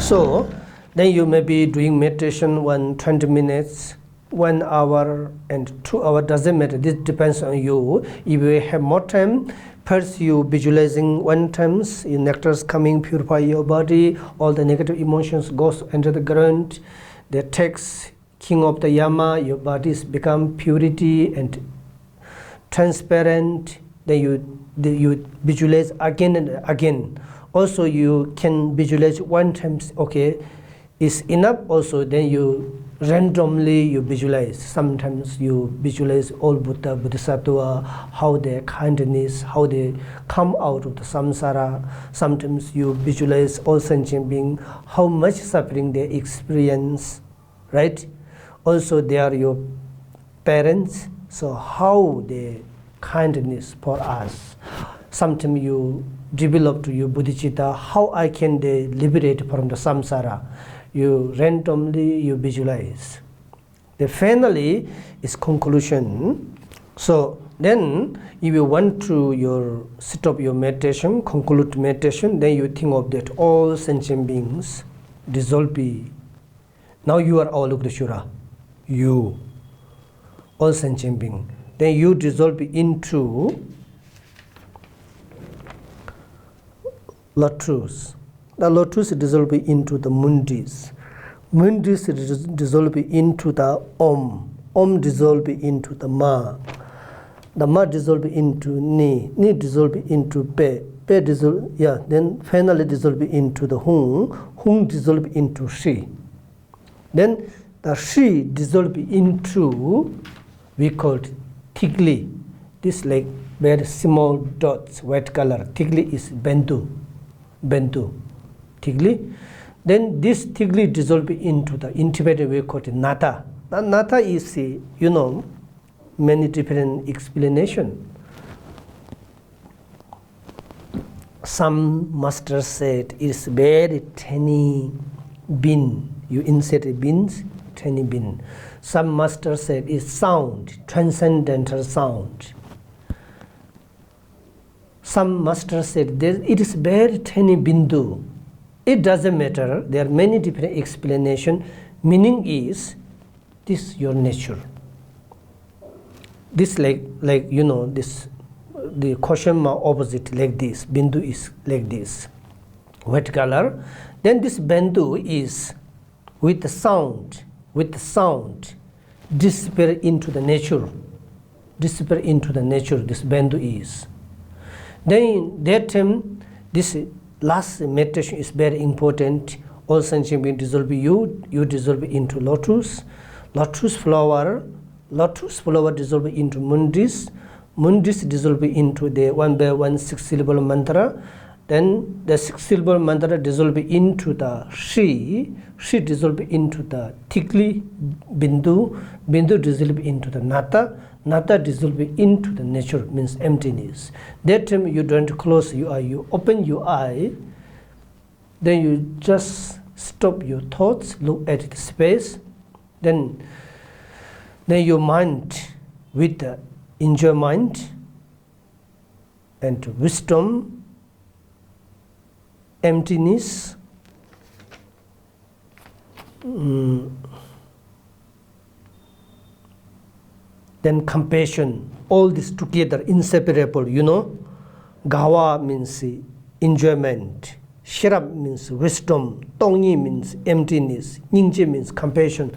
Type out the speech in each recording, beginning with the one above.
So then you may be doing meditation 20 minutes, 1 hour and 2 hours, doesn't matter. This depends on you. If you have more time, first you visualizing 1 times, your nectars coming, purify your body, all the negative emotions goes into the ground. The text, king of the Yama, your bodies become purity and transparent. Then you visualize again and again. Also you can visualize 1 time, okay, is enough. Also then you randomly you visualize. Sometimes you visualize all Buddha, Bodhisattva, how their kindness, how they come out of the samsara. Sometimes you visualize all sentient beings, how much suffering they experience, right? Also they are your parents, so how their kindness for us. Sometimes you develop to your bodhicitta, how I can they liberate from the samsara. You randomly you visualize. The finally is conclusion. So then if you want to stop your meditation, conclude meditation, then you think of that all sentient beings dissolve. Now you are Avalokiteshvara, you, all sentient beings. Then you dissolve into lotus. The lotus dissolve into the mundis. Mundis dissolve into the om. Om dissolve into the ma. The ma dissolve into ni. Ni dissolve into pe. Pe dissolve, then finally dissolve into the hung. Hung dissolve into shi. Then the shi dissolve into, we call it tigli. This like very small dots, white color. Tigli is bentu. Bentu. Tigli. Then this tigli dissolve into the intimate we call it nata. Now, nata is, many different explanation. Some masters said it's very tiny bean. You insert a beans, tiny bean. Some masters said it's sound, transcendental sound. Some masters said it is very tiny bindu. It doesn't matter. There are many different explanations. Meaning is this your nature. This like this the question mark opposite like this. Bindu is like this, white color. Then this bindu is with the sound, disappear into the nature. Disappear into the nature. This bindu is. Then that time, this last meditation is very important. All sentient beings dissolve you dissolve into lotus. Lotus flower dissolve into mundis. Mundis dissolve into the 1 by 1 6-syllable mantra. Then the 6-syllable mantra dissolve into the shi dissolve into the tigli, bindu dissolve into the nata dissolve into the nature, means emptiness. That time you don't close your eye, you open your eye, then you just stop your thoughts, look at the space, then your mind with the enjoyment and wisdom, emptiness, then compassion, all this together, inseparable, Gawa means enjoyment, Sherpa means wisdom, Tongyi means emptiness, Ningje means compassion,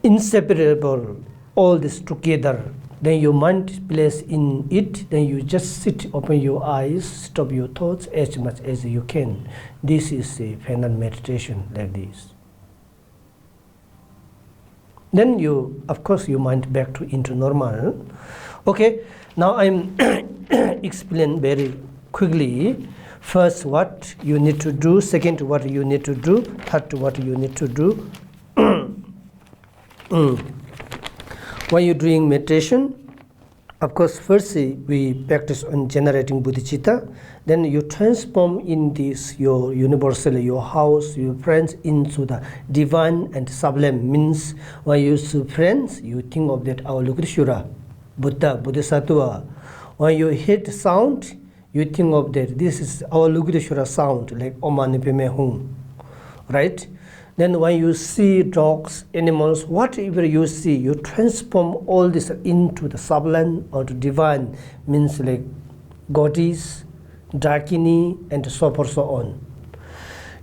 inseparable, all this together. Then your mind place in it, then you just sit, open your eyes, stop your thoughts as much as you can. This is a final meditation like this. Then of course, your mind back into normal. Okay, now I'm explain very quickly. First, what you need to do. Second, what you need to do. Third, what you need to do. When you're doing meditation, of course, firstly, we practice on generating bodhicitta. Then you transform in this, your universal, your house, your friends, into the divine and sublime. Means when you see friends, you think of that Avalokiteshvara, Buddha, Bodhisattva. When you hear sound, you think of that this is Avalokiteshvara sound, like Om Mani Padme Hum. right? Then when you see dogs, animals, whatever you see, you transform all this into the sublime or the divine, means like goddess, Dakini, and so forth, so on.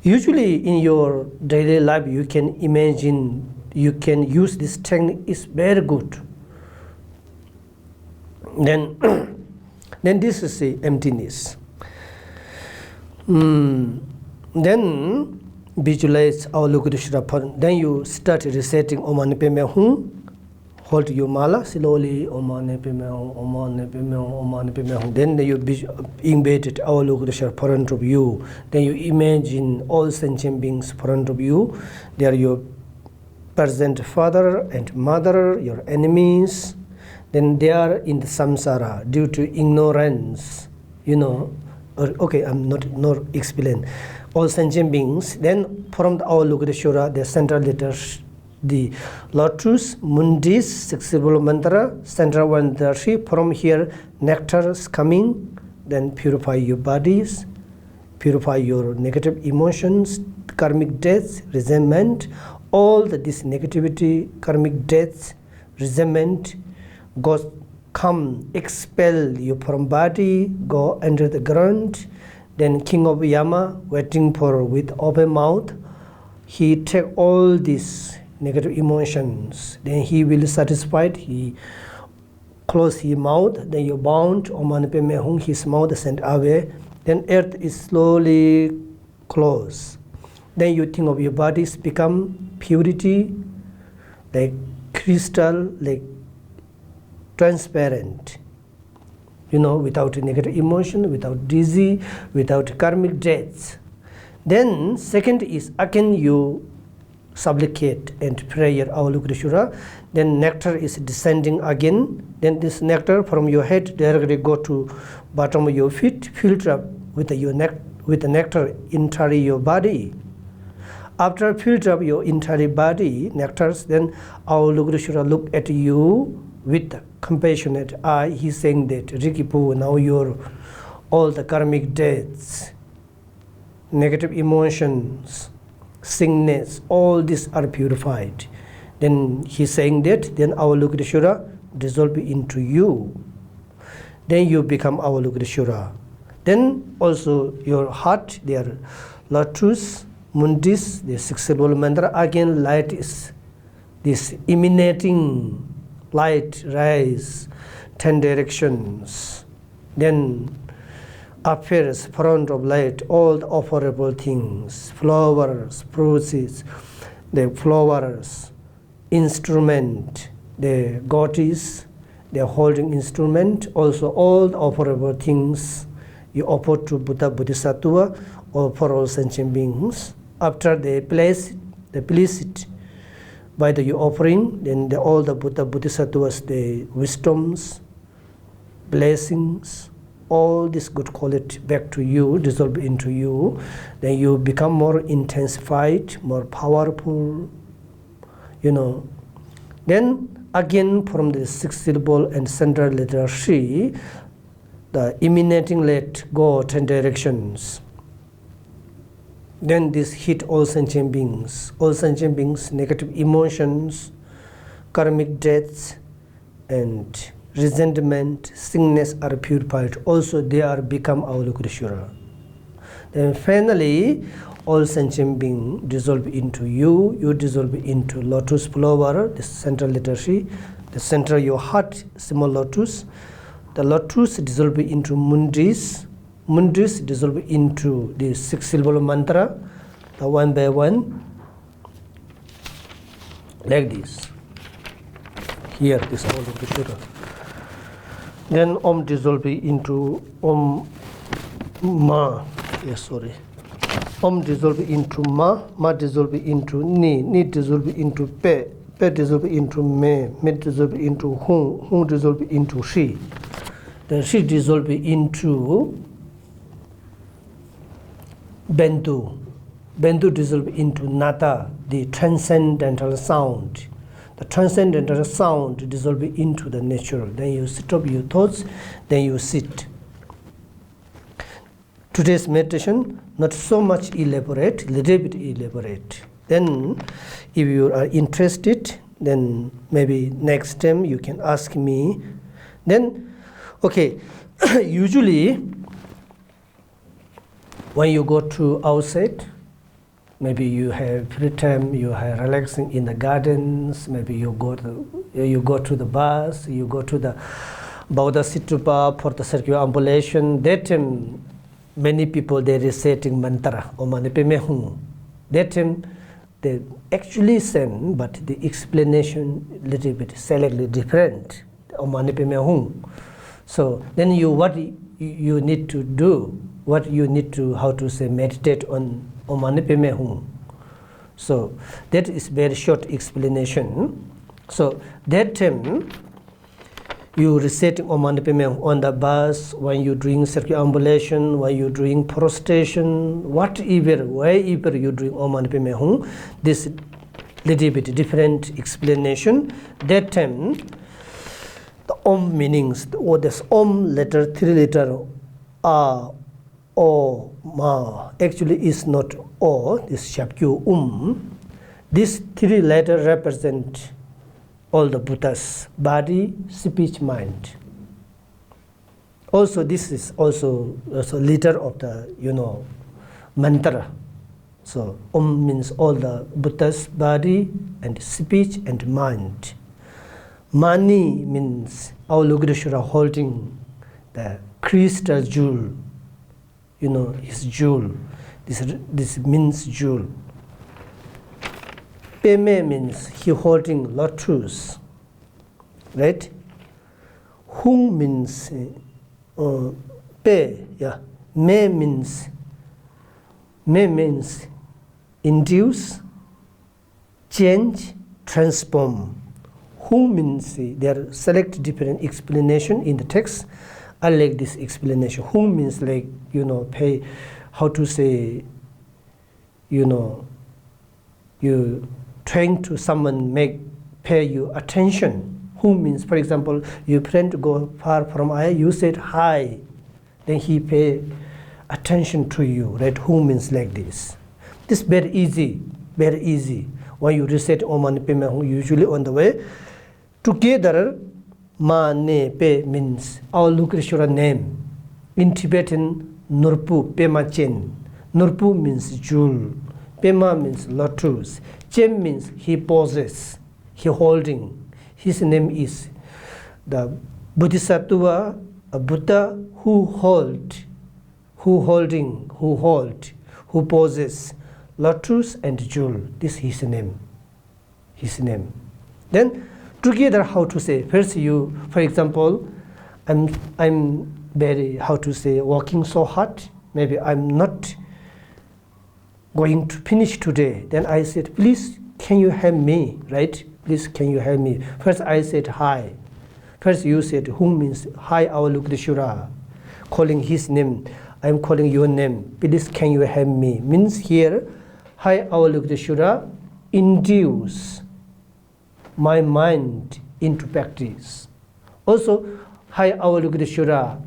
Usually in your daily life, you can imagine, you can use this technique, is very good. Then, then this is the emptiness. Then visualize Avalokiteshvara-Part. Then you start reciting Om Mani Padme Hum. Hold your mala slowly. Om Mani Padme Hum, Om Mani Padme Hum, Om Mani Padme Hum. Then you embed Avalokiteshvara front of you. Then you imagine all sentient beings front of you. They are your present father and mother, your enemies. Then they are in the samsara due to ignorance, you know. Okay, I'm not explain. All sentient beings. Then from the Avalokiteshvara, the central letters, the lotus, mundis, six syllable mantra, central one, the tree. From here, nectar is coming. Then purify your bodies, purify your negative emotions, karmic deaths, resentment, all this negativity, karmic deaths, resentment, go come expel you from body, go under the ground. Then King of Yama waiting for with open mouth. He take all these negative emotions. Then he will satisfied. He close his mouth. Then you bound Om Mani Padme Hum. His mouth sent away. Then earth is slowly closed. Then you think of your bodies become purity, like crystal, like transparent, you know, without negative emotion, without disease, without karmic deaths. Then second is again you supplicate and prayer Avalokiteshvara. Then nectar is descending again. Then this nectar from your head directly go to bottom of your feet, filter up with your with the nectar entire your body. After filter up your entire body, nectars, then Avalokiteshvara look at you with compassionate eye. He's saying that, Rikipu, now your all the karmic deaths, negative emotions, sickness, all these are purified. Then he's saying that, then Avalokiteshvara dissolve into you. Then you become Avalokiteshvara. Then also your heart, there lotus, mundis, the six syllable mantra, again light is this emanating light rise, 10 directions. Then appears front of light all the offerable things, flowers, fruits, the flowers, instrument, the goddess, the holding instrument, also all the offerable things you offer to Buddha, Bodhisattva, or for all sentient beings. After they place it by the offering, then all the Buddha, Bodhisattvas, the wisdoms, blessings, all this good quality back to you, dissolve into you. Then you become more intensified, more powerful, you know. Then again from the sixth syllable and central letter Shi, the emanating let go 10 directions. Then this hit all sentient beings, negative emotions, karmic deaths, and resentment, sickness are purified. Also they are become Avalokiteshvara. Then finally, all sentient beings dissolve into you. You dissolve into lotus flower, the central letter Shi, the center of your heart, small lotus. The lotus dissolve into mundis. Mundis dissolve into the six syllable mantra, the one by one, like this. Here, this Avalokiteshvara. Then Om dissolve into Om Ma. Yes, sorry. Om dissolve into Ma. Ma dissolve into Ni. Ni dissolve into Pe. Pe dissolve into Me. Me dissolve into Hum. Hum dissolve into Shi. Then Shi dissolve into Bendu. Bendu dissolve into Nata, the transcendental sound. The transcendental sound dissolve into the natural. Then you stop your thoughts, then you sit. today's meditation not so much elaborate, little bit elaborate. Then if you are interested, then maybe next time you can ask me. Then, okay, usually when you go to outside, maybe you have free time, you are relaxing in the gardens, maybe you go to the bus, you go to the Bauda Situpa for the circumambulation. That time, many people they reciting mantra, Om Mani Padme Hum. That time, they actually same, but the explanation little bit slightly different. Om Mani Padme Hum. So then what you need to do, what you need to, how to say, meditate on Om Mani Padme Hum. So that is very short explanation. So that time you recite Om Mani Padme Hum on the bus, when you doing circumambulation, when you doing prostration, whatever, wherever you doing Om Mani Padme Hum, this little bit different explanation. That time the Om meanings, or this Om letter, 3 letter, A, O, Ma, actually is not O, this Shapkyu This 3 letter represent all the Buddha's body, speech, mind. Also, this is also leader of the, mantra. So, Om means all the Buddha's body and speech and mind. Mani means Avalokiteshvara holding the crystal jewel, his jewel. This means jewel. Padme means he holding lotus, right? Hum means pe, yeah. Me means induce, change, transform. Hum means there are select different explanation in the text. I like this explanation. Hum means like pay, how to say, you trying to someone pay you attention. Who means, for example, you friend to go far from I, you said hi, then he pay attention to you, right? Who means like this. This very easy, very easy. When you recite Om Mani Padme Hum, usually on the way, together, Ma Ne Pe means Avalokiteshvara name. In Tibetan, Nurpu Pema Chen. Nurpu means jewel. Pema means lotus. Chen means he possesses, he holding. His name is the Bodhisattva, a Buddha who possesses lotus and jewel. This is his name. His name. Then together, how to say? First, you, for example, I'm very, how to say, working so hard. Maybe I'm not going to finish today. Then I said, please, can you help me, right? Please, can you help me? First, I said hi. First, you said, whom means hi, Avalokiteshvara, calling his name. I'm calling your name. Please, can you help me? Means here, hi, Avalokiteshvara, induce my mind into practice. Also, hi, Avalokiteshvara,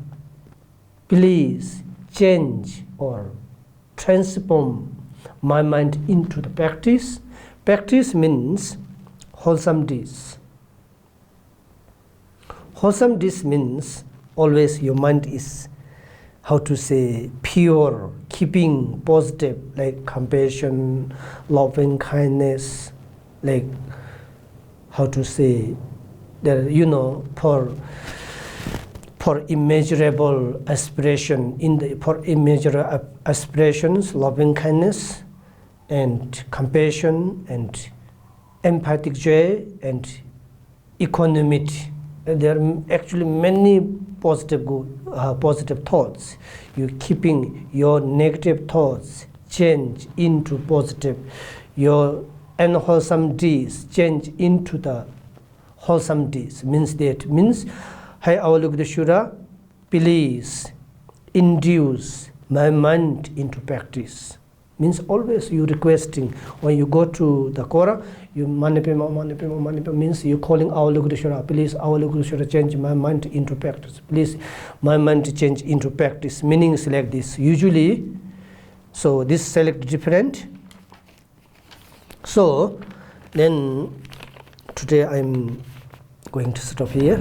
please change or transform my mind into the practice. Practice means wholesome deeds. Wholesome deeds means always your mind is, how to say, pure, keeping positive, like compassion, loving kindness, like, how to say, for immeasurable aspiration, for immeasurable aspirations, loving kindness, and compassion, and empathic joy, and equanimity. There are actually many positive thoughts. You're keeping your negative thoughts change into positive. Your unwholesome deeds change into the wholesome deeds. Means Hai Avalokiteshvara, please induce my mind into practice. Means always you requesting. When you go to the Kora, you manipema, means you calling Avalokiteshvara, please Avalokiteshvara change my mind into practice. Please my mind change into practice. Meaning is like this. Usually, so this select different. So then today I'm going to stop here.